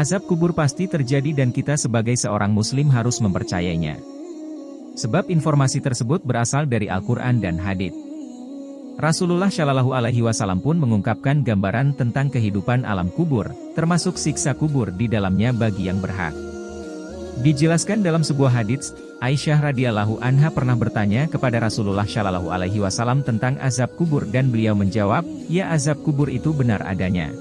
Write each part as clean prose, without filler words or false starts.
Azab kubur pasti terjadi dan kita sebagai seorang muslim harus mempercayainya. Sebab informasi tersebut berasal dari Al-Quran dan hadits. Rasulullah Shallallahu Alaihi Wasallam pun mengungkapkan gambaran tentang kehidupan alam kubur, termasuk siksa kubur di dalamnya bagi yang berhak. Dijelaskan dalam sebuah hadits, Aisyah radhiyallahu anha pernah bertanya kepada Rasulullah Shallallahu Alaihi Wasallam tentang azab kubur dan beliau menjawab, "Ya, azab kubur itu benar adanya."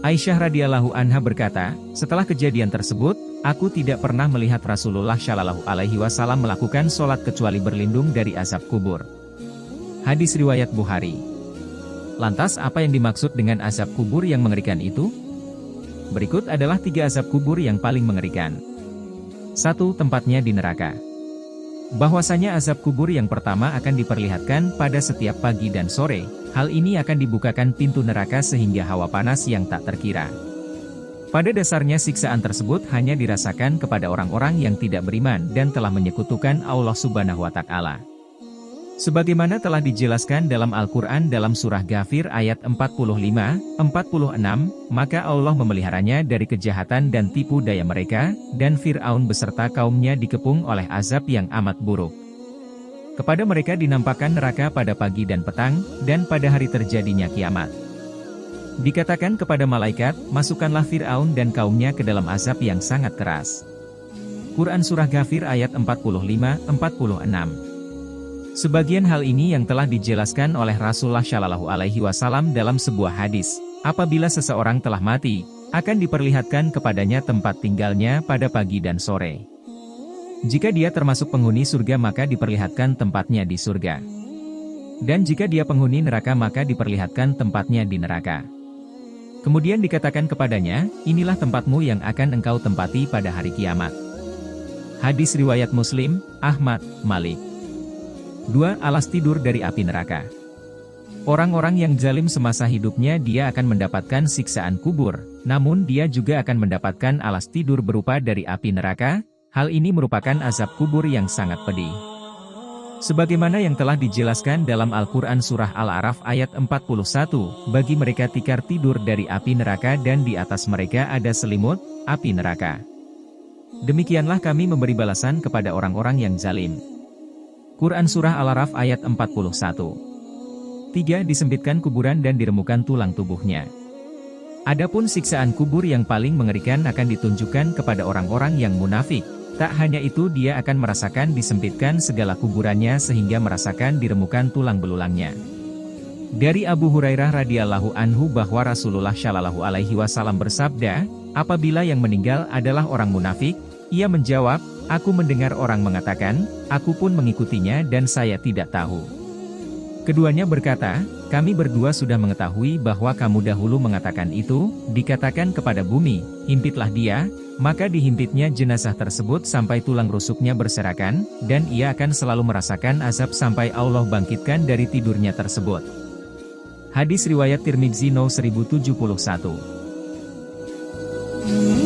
Aisyah radhiyallahu anha berkata, "Setelah kejadian tersebut, aku tidak pernah melihat Rasulullah Shallallahu Alaihi Wasallam melakukan sholat kecuali berlindung dari azab kubur." Hadis riwayat Bukhari. Lantas apa yang dimaksud dengan azab kubur yang mengerikan itu? Berikut adalah 3 azab kubur yang paling mengerikan. 1. Tempatnya di neraka. Bahwasanya azab kubur yang pertama akan diperlihatkan pada setiap pagi dan sore. Hal ini akan dibukakan pintu neraka sehingga hawa panas yang tak terkira. Pada dasarnya siksaan tersebut hanya dirasakan kepada orang-orang yang tidak beriman dan telah menyekutukan Allah Subhanahu wa Ta'ala. Sebagaimana telah dijelaskan dalam Al-Quran dalam surah Ghafir ayat 45-46, maka Allah memeliharanya dari kejahatan dan tipu daya mereka, dan Fir'aun beserta kaumnya dikepung oleh azab yang amat buruk. Kepada mereka dinampakkan neraka pada pagi dan petang, dan pada hari terjadinya kiamat. Dikatakan kepada malaikat, masukkanlah Fir'aun dan kaumnya ke dalam azab yang sangat keras. Quran Surah Ghafir ayat 45-46. Sebagian hal ini yang telah dijelaskan oleh Rasulullah Shallallahu Alaihi Wasallam dalam sebuah hadis. Apabila seseorang telah mati, akan diperlihatkan kepadanya tempat tinggalnya pada pagi dan sore. Jika dia termasuk penghuni surga maka diperlihatkan tempatnya di surga. Dan jika dia penghuni neraka maka diperlihatkan tempatnya di neraka. Kemudian dikatakan kepadanya, inilah tempatmu yang akan engkau tempati pada hari kiamat. Hadis riwayat Muslim, Ahmad, Malik. 2. Alas tidur dari api neraka. Orang-orang yang zalim semasa hidupnya dia akan mendapatkan siksaan kubur, namun dia juga akan mendapatkan alas tidur berupa dari api neraka. Hal ini merupakan azab kubur yang sangat pedih. Sebagaimana yang telah dijelaskan dalam Al-Quran Surah Al-A'raf ayat 41, bagi mereka tikar tidur dari api neraka dan di atas mereka ada selimut, api neraka. Demikianlah kami memberi balasan kepada orang-orang yang zalim. Quran Surah Al-A'raf ayat 41. 3. Disempitkan kuburan dan diremukkan tulang tubuhnya. Adapun siksaan kubur yang paling mengerikan akan ditunjukkan kepada orang-orang yang munafik. Tak hanya itu dia akan merasakan disempitkan segala kuburannya sehingga merasakan diremukkan tulang belulangnya. Dari Abu Hurairah radhiyallahu anhu bahwa Rasulullah Shallallahu Alaihi Wasallam bersabda, apabila yang meninggal adalah orang munafik, ia menjawab, aku mendengar orang mengatakan, aku pun mengikutinya dan saya tidak tahu. Keduanya berkata, kami berdua sudah mengetahui bahwa kamu dahulu mengatakan itu, dikatakan kepada bumi, himpitlah dia, maka dihimpitnya jenazah tersebut sampai tulang rusuknya berserakan, dan ia akan selalu merasakan azab sampai Allah bangkitkan dari tidurnya tersebut. Hadis riwayat Tirmidzi No 1071.